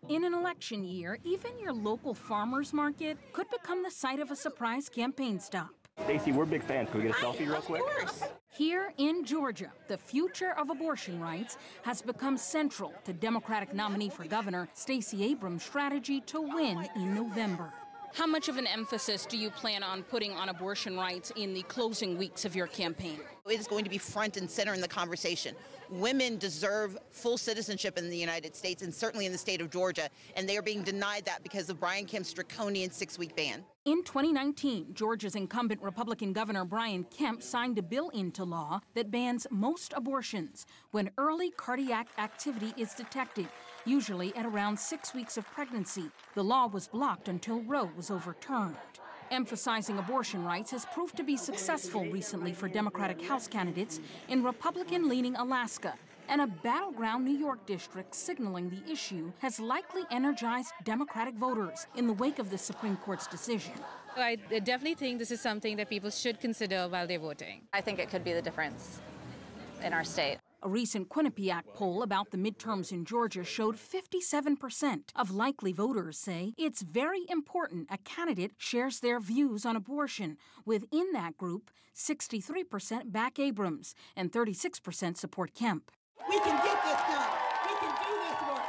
In an election year, even your local farmer's market could become the site of a surprise campaign stop. Stacey, we're big fans. Can we get a selfie real quick? Of course. Here in Georgia, the future of abortion rights has become central to Democratic nominee for governor Stacey Abrams' strategy to win in November. How much of an emphasis do you plan on putting on abortion rights in the closing weeks of your campaign? It is going to be front and center in the conversation. Women deserve full citizenship in the United States and certainly in the state of Georgia, and they are being denied that because of Brian Kemp's draconian 6-week ban. In 2019, Georgia's incumbent Republican Governor Brian Kemp signed a bill into law that bans most abortions when early cardiac activity is detected, usually at around 6 weeks of pregnancy. The law was blocked until Roe was overturned. Emphasizing abortion rights has proved to be successful recently for Democratic House candidates in Republican-leaning Alaska, and a battleground New York district signaling the issue has likely energized Democratic voters in the wake of the Supreme Court's decision. I definitely think this is something that people should consider while they're voting. I think it could be the difference in our state. A recent Quinnipiac poll about the midterms in Georgia showed 57% of likely voters say it's very important a candidate shares their views on abortion. Within that group, 63% back Abrams and 36% support Kemp. We can get this done. We can do this work.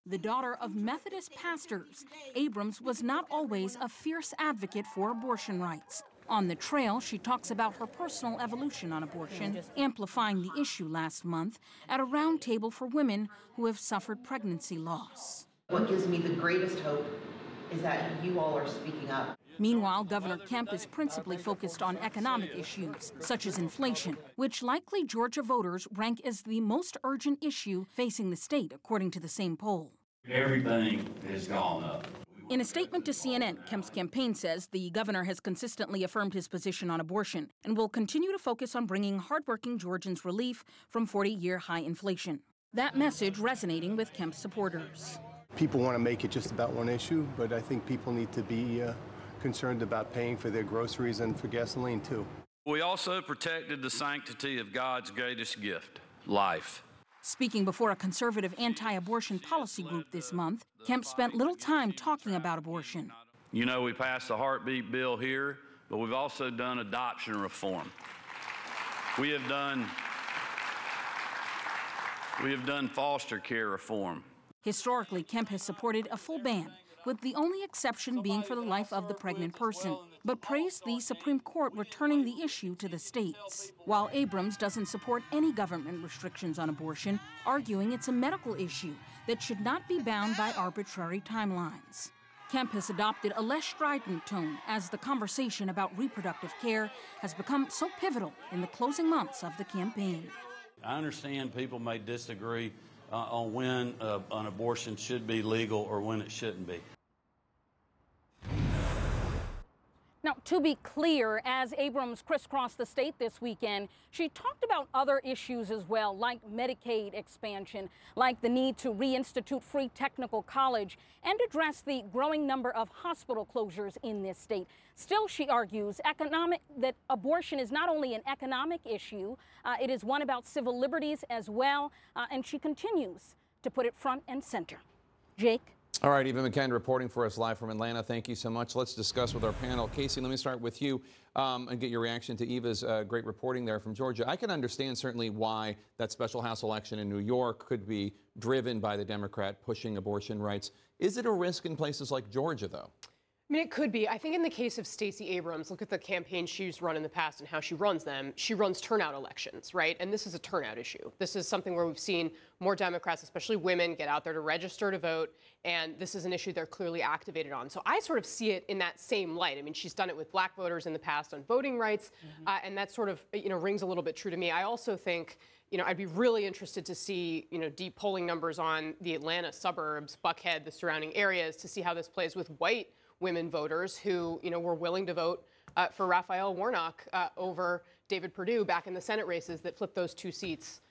The daughter of Methodist pastors, Abrams was not always a fierce advocate for abortion rights. On the trail, she talks about her personal evolution on abortion, amplifying the issue last month at a roundtable for women who have suffered pregnancy loss. What gives me the greatest hope is that you all are speaking up. Meanwhile, Governor Kemp is principally focused on economic issues, such as inflation, which likely Georgia voters rank as the most urgent issue facing the state, according to the same poll. Everything has gone up. In a statement to CNN, Kemp's campaign says the governor has consistently affirmed his position on abortion and will continue to focus on bringing hardworking Georgians relief from 40-year high inflation. That message resonating with Kemp's supporters. People want to make it just about one issue, but I think people need to be concerned about paying for their groceries and for gasoline, too. We also protected the sanctity of God's greatest gift, life. Speaking before a conservative anti-abortion policy group this month, Kemp spent little time talking about abortion. You know, we passed the heartbeat bill here, but we've also done adoption reform. We have done foster care reform. Historically, Kemp has supported a full ban, with the only exception being for the life of the pregnant person, but praised the Supreme Court returning the issue to the states. While Abrams doesn't support any government restrictions on abortion, arguing it's a medical issue that should not be bound by arbitrary timelines. Kemp has adopted a less strident tone as the conversation about reproductive care has become so pivotal in the closing months of the campaign. I understand people may disagree on when an abortion should be legal or when it shouldn't be. Now, to be clear, as Abrams crisscrossed the state this weekend, she talked about other issues as well, like Medicaid expansion, like the need to reinstitute free technical college, and address the growing number of hospital closures in this state. Still, she argues that abortion is not only an economic issue, it is one about civil liberties as well, and she continues to put it front and center. Jake? All right, Eva McKend reporting for us live from Atlanta. Thank you so much. Let's discuss with our panel. Casey, let me start with you and get your reaction to Eva's great reporting there from Georgia. I can understand certainly why that special House election in New York could be driven by the Democrat pushing abortion rights. Is it a risk in places like Georgia, though? I mean, it could be. I think in the case of Stacey Abrams, look at the campaigns she's run in the past and how she runs them. She runs turnout elections, right? And this is a turnout issue. This is something where we've seen more Democrats, especially women, get out there to register to vote. And this is an issue they're clearly activated on. So I sort of see it in that same light. I mean, she's done it with black voters in the past on voting rights. And that sort of, rings a little bit true to me. I also think, I'd be really interested to see, deep polling numbers on the Atlanta suburbs, Buckhead, the surrounding areas, to see how this plays with white women voters who, were willing to vote for Raphael Warnock over David Perdue back in the Senate races that flipped those two seats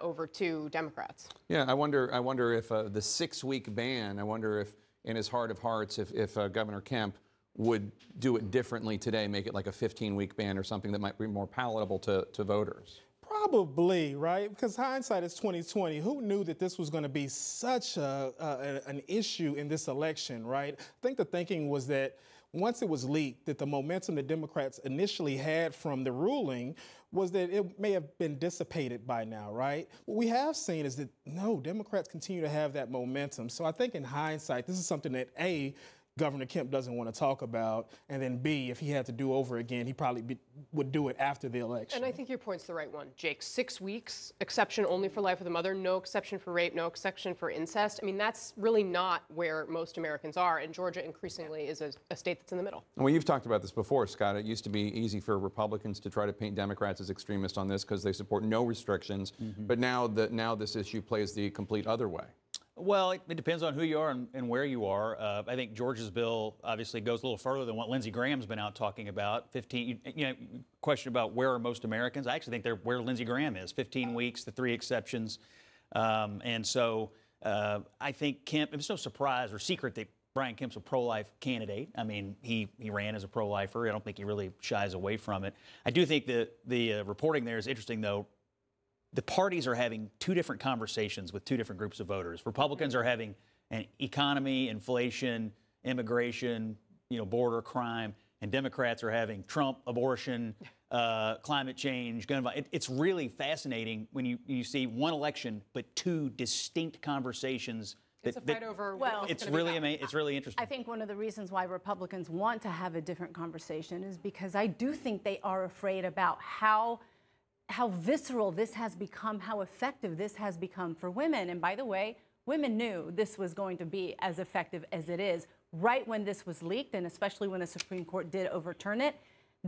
over to Democrats. Yeah, I wonder if the 6-week ban, I wonder if in his heart of hearts, if Governor Kemp would do it differently today, make it like a 15-week ban or something that might be more palatable to voters. Probably, right? Because hindsight is 2020. Who knew that this was going to be such an issue in this election, right? I think the thinking was that once it was leaked, that the momentum the Democrats initially had from the ruling was that it may have been dissipated by now, right? What we have seen is that, no, Democrats continue to have that momentum. So I think in hindsight, this is something that, A, Governor Kemp doesn't want to talk about, and then B, if he had to do over again, he probably would do it after the election. And I think your point's the right one, Jake. 6 weeks, exception only for life of the mother, no exception for rape, no exception for incest. I mean, that's really not where most Americans are, and Georgia increasingly is a state that's in the middle. Well, you've talked about this before, Scott. It used to be easy for Republicans to try to paint Democrats as extremists on this because they support no restrictions, but now this issue plays the complete other way. Well, it depends on who you are and where you are. I think Georgia's bill obviously goes a little further than what Lindsey Graham's been out talking about. 15, question about where are most Americans. I actually think they're where Lindsey Graham is. 15 weeks, the 3 exceptions. And so I think Kemp, it's no surprise or secret that Brian Kemp's a pro-life candidate. I mean, he ran as a pro-lifer. I don't think he really shies away from it. I do think that the reporting there is interesting, though. The parties are having 2 different conversations with 2 different groups of voters. Republicans are having an economy, inflation, immigration, border crime, and Democrats are having Trump, abortion, climate change, gun violence. It's really fascinating when you see one election, but 2 distinct conversations. It's a fight over. Well, it's really amazing. It's really interesting. I think one of the reasons why Republicans want to have a different conversation is because I do think they are afraid about how visceral this has become, how effective this has become for women. And by the way, women knew this was going to be as effective as it is right when this was leaked, and especially when the Supreme Court did overturn it,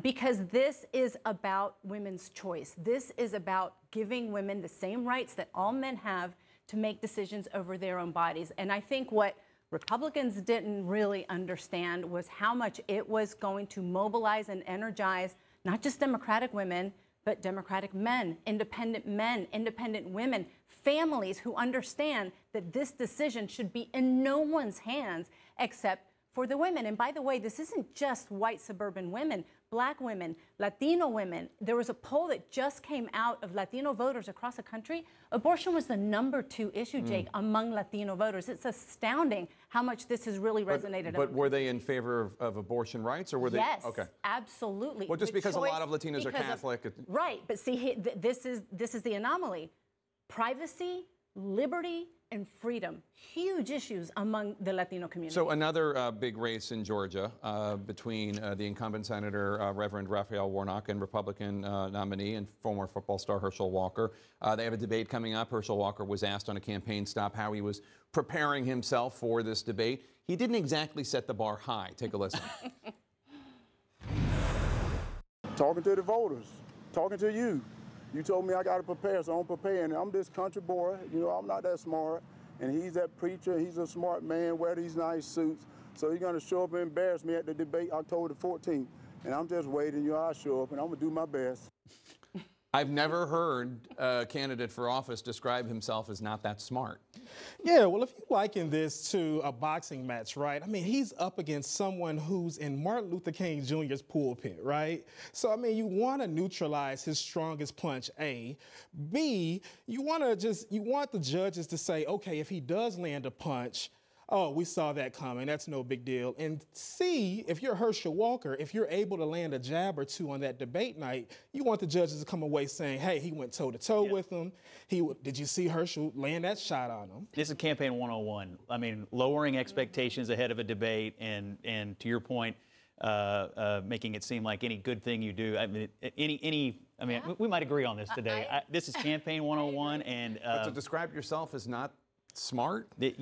because this is about women's choice. This is about giving women the same rights that all men have to make decisions over their own bodies. And I think what Republicans didn't really understand was how much it was going to mobilize and energize not just Democratic women, but Democratic men, independent women, families who understand that this decision should be in no one's hands except for the women. And by the way, this isn't just white suburban women, Black women, Latino women. There was a poll that just came out of Latino voters across the country. Abortion was the #2 issue, Jake, among Latino voters. It's astounding how much this has really resonated. But were they in favor of abortion rights, or were they? Yes, okay, absolutely. Well, just because a lot of Latinos are Catholic. Right, but see, this is the anomaly. Privacy, liberty, and freedom, huge issues among the Latino community. So another big race in Georgia between the incumbent Senator Reverend Raphael Warnock and Republican nominee and former football star Herschel Walker. They have a debate coming up. Herschel Walker was asked on a campaign stop how he was preparing himself for this debate. He didn't exactly set the bar high. Take a listen. Talking to the voters, talking to you. You told me I got to prepare, so I'm preparing. I'm this country boy. I'm not that smart. And he's that preacher. He's a smart man, wear these nice suits. So he's going to show up and embarrass me at the debate October the 14th. And I'm just waiting. I'll show up, and I'm going to do my best. I've never heard a candidate for office describe himself as not that smart. Yeah, well, if you liken this to a boxing match, right? I mean, he's up against someone who's in Martin Luther King Jr.'s pulpit, right? So, I mean, you want to neutralize his strongest punch, A. B, you want the judges to say, okay, if he does land a punch, oh, we saw that coming. That's no big deal. And C, if you're Herschel Walker, if you're able to land a jab or 2 on that debate night, you want the judges to come away saying, hey, he went toe-to-toe with him. Did you see Herschel land that shot on him? This is campaign 101. I mean, lowering expectations ahead of a debate and to your point, making it seem like any good thing you do. I mean, we might agree on this today. This is campaign 101. And but to describe yourself as not smart? I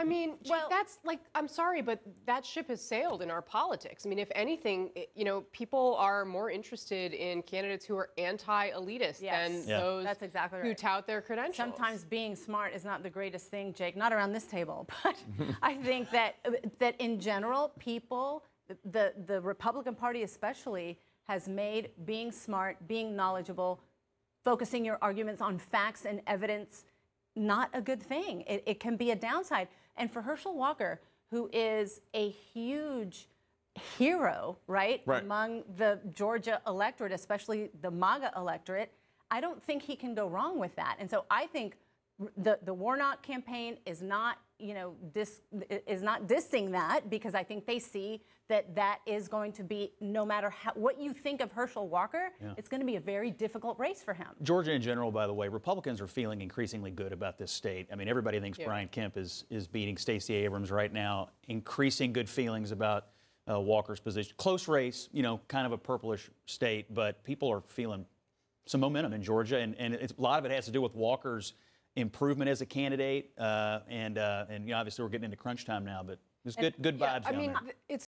mean, that's like, I'm sorry, but that ship has sailed in our politics. I mean, if anything, people are more interested in candidates who are anti-elitist than those that's exactly who tout their credentials. Sometimes being smart is not the greatest thing, Jake, not around this table. But I think that in general, people, the Republican Party especially, has made being smart, being knowledgeable, focusing your arguments on facts and evidence not a good thing. It can be a downside. And for Herschel Walker, who is a huge hero, right, among the Georgia electorate, especially the MAGA electorate, I don't think he can go wrong with that. And so I think the Warnock campaign is not, is not dissing that, because I think they see that that is going to be, no matter what you think of Herschel Walker, it's going to be a very difficult race for him. Georgia in general, by the way, Republicans are feeling increasingly good about this state. I mean, everybody thinks Brian Kemp is beating Stacey Abrams right now. Increasing good feelings about Walker's position. Close race, kind of a purplish state, but people are feeling some momentum in Georgia, and a lot of it has to do with Walker's improvement as a candidate, and obviously we're getting into crunch time now, but it's good vibes down there. It's